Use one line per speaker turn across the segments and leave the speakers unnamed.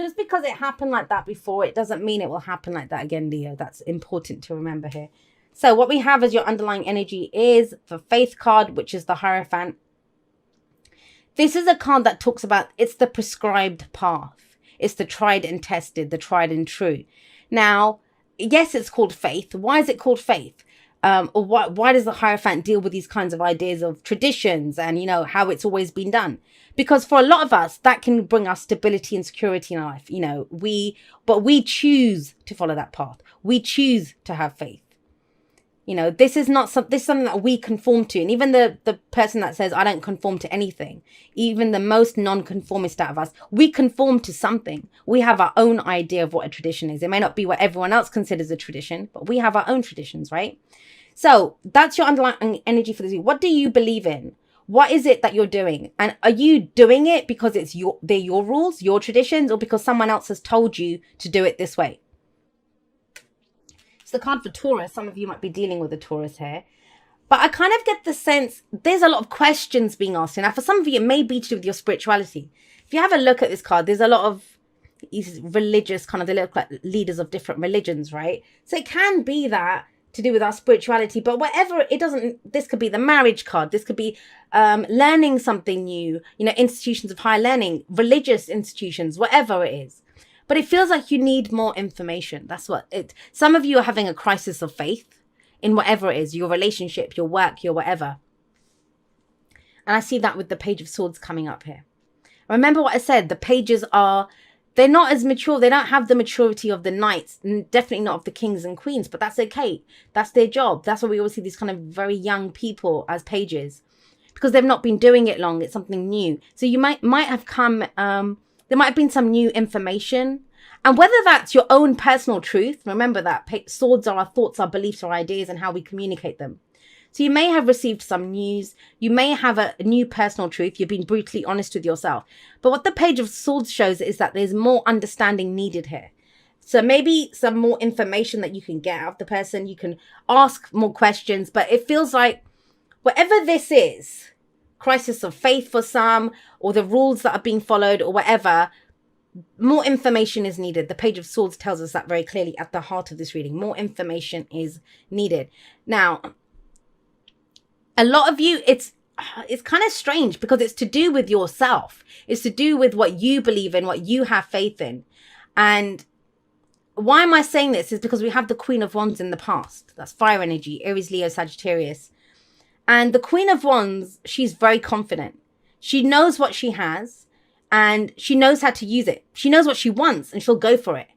just because it happened like that before, it doesn't mean it will happen like that again, Leo. That's important to remember here. So what we have as your underlying energy is the Faith card, which is the Hierophant. This is a card that talks about it's the prescribed path. It's the tried and tested, the tried and true. Now, yes, it's called faith. Why is it called faith? Or why does the Hierophant deal with these kinds of ideas of traditions and, you know, how it's always been done? Because for a lot of us, that can bring us stability and security in life. You know, but we choose to follow that path. We choose to have faith. You know, this is something that we conform to. And even the person that says, I don't conform to anything, even the most non-conformist out of us, we conform to something. We have our own idea of what a tradition is. It may not be what everyone else considers a tradition, but we have our own traditions, right? So that's your underlying energy for this week. What do you believe in? What is it that you're doing? And are you doing it because they're your rules, your traditions, or because someone else has told you to do it this way? It's the card for Taurus. Some of you might be dealing with a Taurus here. But I kind of get the sense there's a lot of questions being asked. Now, for some of you, it may be to do with your spirituality. If you have a look at this card, there's a lot of religious kind of, they look like leaders of different religions, right? So it can be that to do with our spirituality, but whatever, it doesn't, this could be the marriage card. This could be learning something new, you know, institutions of higher learning, religious institutions, whatever it is. But it feels like you need more information. That's what some of you are having a crisis of faith in whatever it is, your relationship, your work, your whatever. And I see that with the Page of Swords coming up here. Remember what I said, the pages they're not as mature. They don't have the maturity of the knights, and definitely not of the kings and queens, but that's okay. That's their job. That's why we always see these kind of very young people as pages, because they've not been doing it long. It's something new. So you might have come, there might have been some new information. And whether that's your own personal truth, remember that swords are our thoughts, our beliefs, our ideas, and how we communicate them. So you may have received some news. You may have a new personal truth. You've been brutally honest with yourself. But what the Page of Swords shows is that there's more understanding needed here. So maybe some more information that you can get out of the person. You can ask more questions. But it feels like whatever this is, crisis of faith for some, or the rules that are being followed, or whatever, more information is needed. The Page of Swords tells us that very clearly at the heart of this reading. More information is needed. Now, a lot of you, it's kind of strange because it's to do with yourself. It's to do with what you believe in, what you have faith in. And why am I saying this is because we have the Queen of Wands in the past. That's fire energy, Aries, Leo, Sagittarius. And the Queen of Wands, she's very confident. She knows what she has and she knows how to use it. She knows what she wants and she'll go for it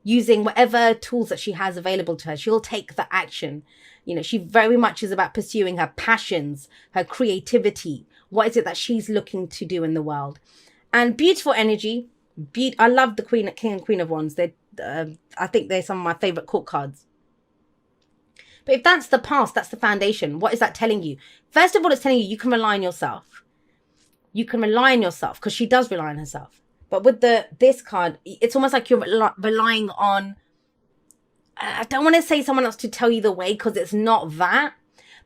using whatever tools that she has available to her. She'll take the action. You know, she very much is about pursuing her passions, her creativity. What is it that she's looking to do in the world? And beautiful energy. I love the King and Queen of Wands. I think they're some of my favorite court cards. But if that's the past, that's the foundation. What is that telling you? First of all, it's telling you can rely on yourself. You can rely on yourself because she does rely on herself. But with this card, it's almost like you're relying on, I don't want to say someone else to tell you the way because it's not that,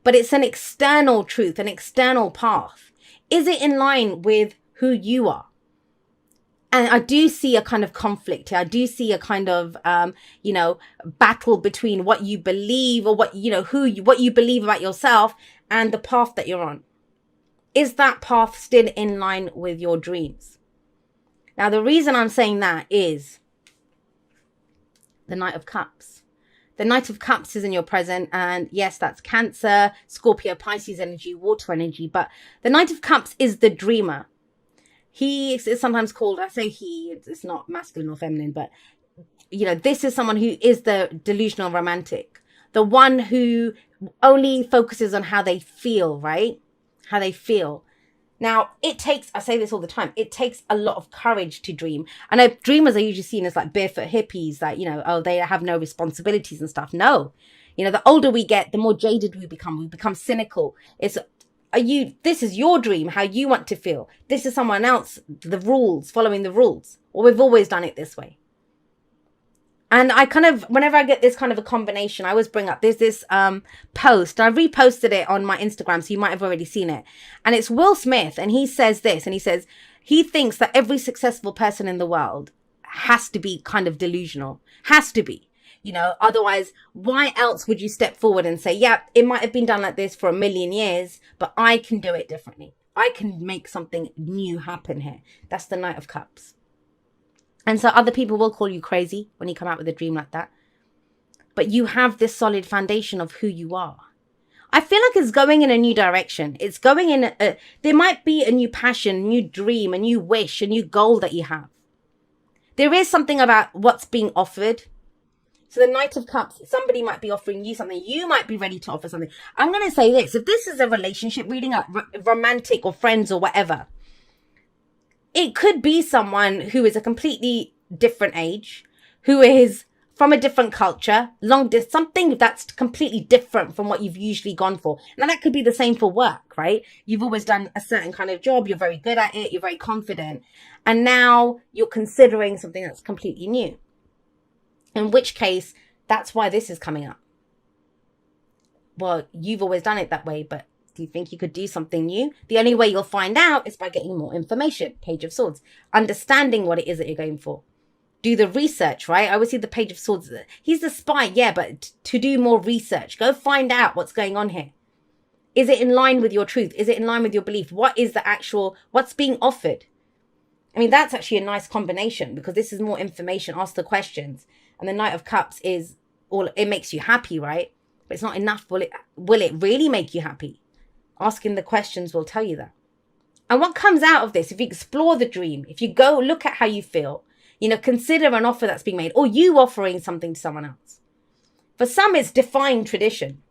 but it's an external truth, an external path. Is it in line with who you are? And I do see a kind of conflict here. I do see a kind of, battle between what you believe or what you believe about yourself and the path that you're on. Is that path still in line with your dreams? Now, the reason I'm saying that is the Knight of Cups. The Knight of Cups is in your present. And yes, that's Cancer, Scorpio, Pisces energy, water energy. But the Knight of Cups is the dreamer. He is sometimes called, I say he, it's not masculine or feminine, but, this is someone who is the delusional romantic. The one who only focuses on how they feel, right? How they feel. Now, I say this all the time, it takes a lot of courage to dream. I know dreamers are usually seen as like barefoot hippies, that, they have no responsibilities and stuff. No, the older we get, the more jaded we become. We become cynical. This is your dream, how you want to feel. This is someone else, the rules, following the rules. Or we've always done it this way. And I kind of, whenever I get this kind of a combination, I always bring up, there's this post. I reposted it on my Instagram, so you might have already seen it. And it's Will Smith, and he says this, and he says, he thinks that every successful person in the world has to be kind of delusional. Has to be. You know, otherwise, why else would you step forward and say, yeah, it might have been done like this for a million years, but I can do it differently. I can make something new happen here. That's the Knight of Cups. And so other people will call you crazy when you come out with a dream like that. But you have this solid foundation of who you are. I feel like it's going in a new direction. It's going in there might be a new passion, new dream, a new wish, a new goal that you have. There is something about what's being offered. So the Knight of Cups, somebody might be offering you something. You might be ready to offer something. I'm going to say this. If this is a relationship reading, like romantic or friends or whatever, it could be someone who is a completely different age, who is from a different culture, something that's completely different from what you've usually gone for. Now, that could be the same for work, right? You've always done a certain kind of job. You're very good at it. You're very confident. And now you're considering something that's completely new. In which case, that's why this is coming up. Well, you've always done it that way, but do you think you could do something new? The only way you'll find out is by getting more information. Page of Swords. Understanding what it is that you're going for. Do the research, right? I always see the Page of Swords. He's the spy, yeah, but to do more research. Go find out what's going on here. Is it in line with your truth? Is it in line with your belief? What is the actual, what's being offered? I mean, that's actually a nice combination because this is more information. Ask the questions. And the Knight of Cups is it makes you happy, right? But it's not enough. Will it really make you happy? Asking the questions will tell you that. And what comes out of this, if you explore the dream, if you go look at how you feel, you know, consider an offer that's being made or you offering something to someone else. For some, it's defying tradition.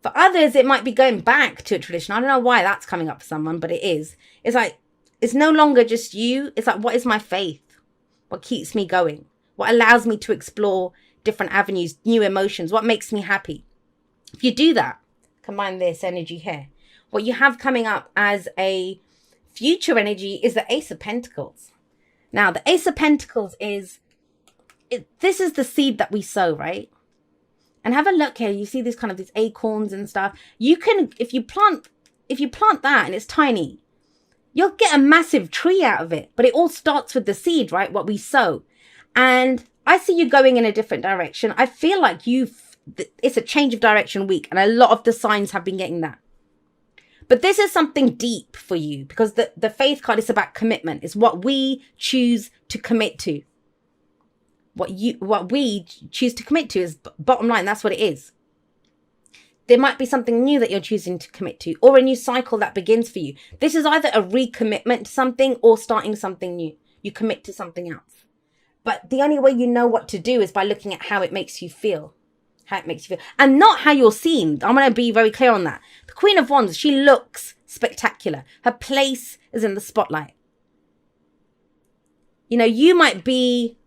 For others, it might be going back to a tradition. I don't know why that's coming up for someone, but it is. It's like, it's no longer just you. It's like, what is my faith? What keeps me going? What allows me to explore different avenues, new emotions? What makes me happy? If you do that, combine this energy here. What you have coming up as a future energy is the Ace of Pentacles. Now, the Ace of Pentacles is, this is the seed that we sow, right? And have a look here. You see these acorns and stuff. You can, if you plant that and it's tiny, you'll get a massive tree out of it. But it all starts with the seed, right? What we sow. And I see you going in a different direction. I feel like it's a change of direction week. And a lot of the signs have been getting that. But this is something deep for you because the faith card is about commitment. It's what we choose to commit to. What we choose to commit to is bottom line. That's what it is. There might be something new that you're choosing to commit to or a new cycle that begins for you. This is either a recommitment to something or starting something new. You commit to something else. But the only way you know what to do is by looking at how it makes you feel. How it makes you feel. And not how you're seen. I'm going to be very clear on that. The Queen of Wands, she looks spectacular. Her place is in the spotlight. You know, you might be,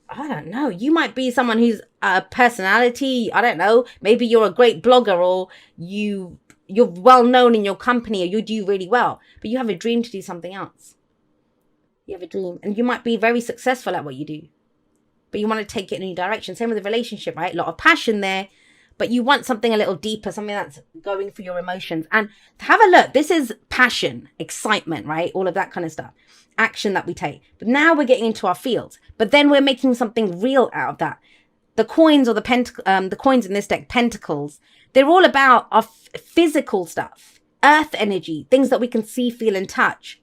I don't know, you might be someone who's a personality. I don't know. Maybe you're a great blogger or you're well known in your company or you do really well. But you have a dream to do something else. You have a dream and you might be very successful at what you do. But you want to take it in a new direction. Same with the relationship, right? A lot of passion there. But you want something a little deeper, something that's going for your emotions. And have a look. This is passion, excitement, right? All of that kind of stuff. Action that we take. But now we're getting into our fields. But then we're making something real out of that. The coins or the coins in this deck, pentacles, they're all about our physical stuff. Earth energy, things that we can see, feel, and touch.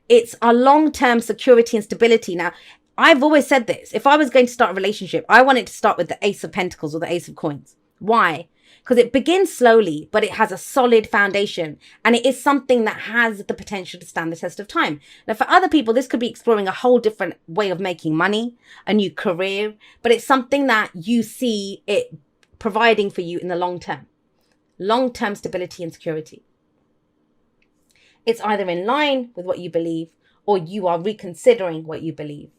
It's our long-term security and stability. Now, I've always said this. If I was going to start a relationship, I want it to start with the Ace of Pentacles or the Ace of Coins. Why? Because it begins slowly, but it has a solid foundation. And it is something that has the potential to stand the test of time. Now, for other people, this could be exploring a whole different way of making money, a new career. But it's something that you see it providing for you in the long term. Long-term stability and security. It's either in line with what you believe or you are reconsidering what you believe.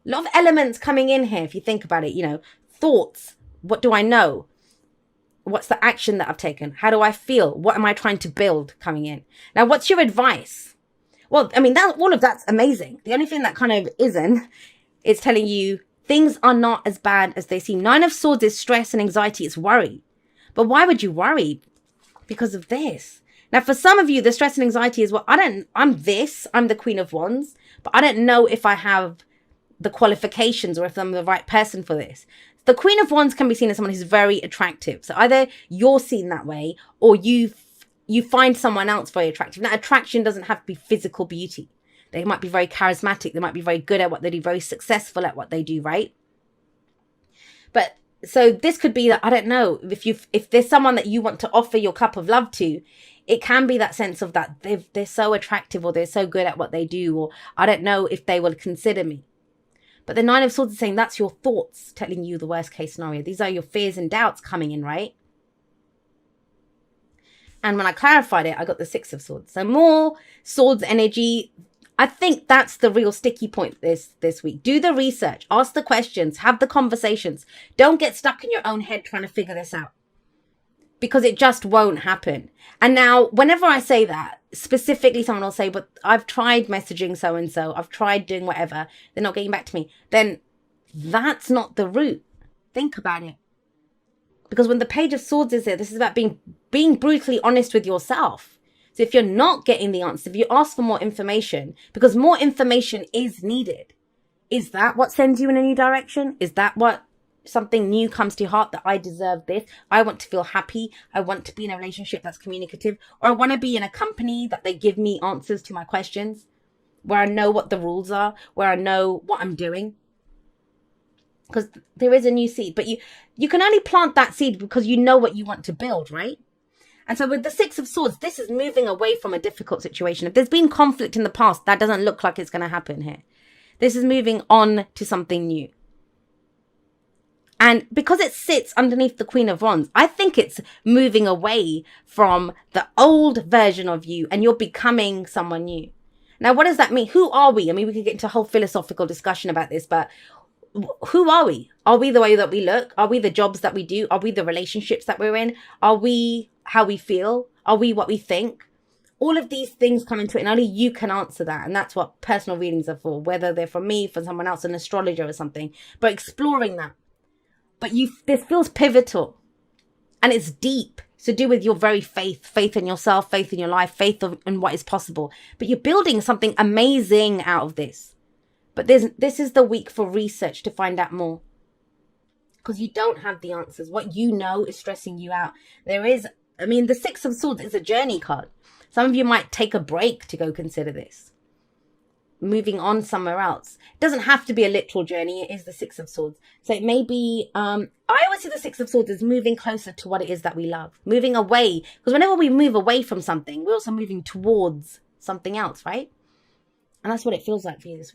A lot of elements coming in here if you think about it, you know, thoughts. What do I know? What's the action that I've taken? How do I feel? What am I trying to build coming in? Now, what's your advice? Well, I mean, all of that's amazing. The only thing that kind of isn't is telling you things are not as bad as they seem. Nine of Swords is stress and anxiety. It's worry. But why would you worry? Because of this. Now, for some of you, the stress and anxiety is, well, I'm the Queen of Wands, but I don't know if I have the qualifications or if I'm the right person for this. The Queen of Wands can be seen as someone who's very attractive. So either you're seen that way or you find someone else very attractive. Now, attraction doesn't have to be physical beauty. They might be very charismatic. They might be very good at what they do, very successful at what they do, right? But so this could be that, I don't know, if there's someone that you want to offer your cup of love to, it can be that sense of that they're so attractive or they're so good at what they do, or I don't know if they will consider me. But the Nine of Swords is saying that's your thoughts telling you the worst case scenario. These are your fears and doubts coming in, right? And when I clarified it, I got the Six of Swords. So more swords energy. I think that's the real sticky point this week. Do the research, ask the questions, have the conversations. Don't get stuck in your own head trying to figure this out, because it just won't happen. And now, whenever I say that, specifically someone will say, but I've tried messaging so-and-so, I've tried doing whatever, they're not getting back to me. Then that's not the route. Think about it. Because when the Page of Swords is there, this is about being brutally honest with yourself. So if you're not getting the answer, if you ask for more information, because more information is needed, is that what sends you in a new direction? Is that what something new comes to your heart, that I deserve this? I want to feel happy. I want to be in a relationship that's communicative, or I want to be in a company that they give me answers to my questions, where I know what the rules are, where I know what I'm doing. Because there is a new seed, but you can only plant that seed because you know what you want to build, right? And so with the Six of Swords, this is moving away from a difficult situation. If there's been conflict in the past, that doesn't look like it's going to happen here. This is moving on to something new. And because it sits underneath the Queen of Wands, I think it's moving away from the old version of you and you're becoming someone new. Now, what does that mean? Who are we? I mean, we could get into a whole philosophical discussion about this, but who are we? Are we the way that we look? Are we the jobs that we do? Are we the relationships that we're in? Are we how we feel? Are we what we think? All of these things come into it, and only you can answer that. And that's what personal readings are for, whether they're from me, for someone else, an astrologer or something. But exploring that. But this feels pivotal, and it's deep. It's to do with your very faith in yourself, faith in your life, faith in what is possible. But you're building something amazing out of this. But this is the week for research to find out more. Because you don't have the answers. What you know is stressing you out. The Six of Swords is a journey card. Some of you might take a break to go consider this. Moving on somewhere else. It doesn't have to be a literal journey. It is the Six of Swords. So it may be, I always see the Six of Swords as moving closer to what it is that we love. Moving away. Because whenever we move away from something, we're also moving towards something else, right? And that's what it feels like for you this week.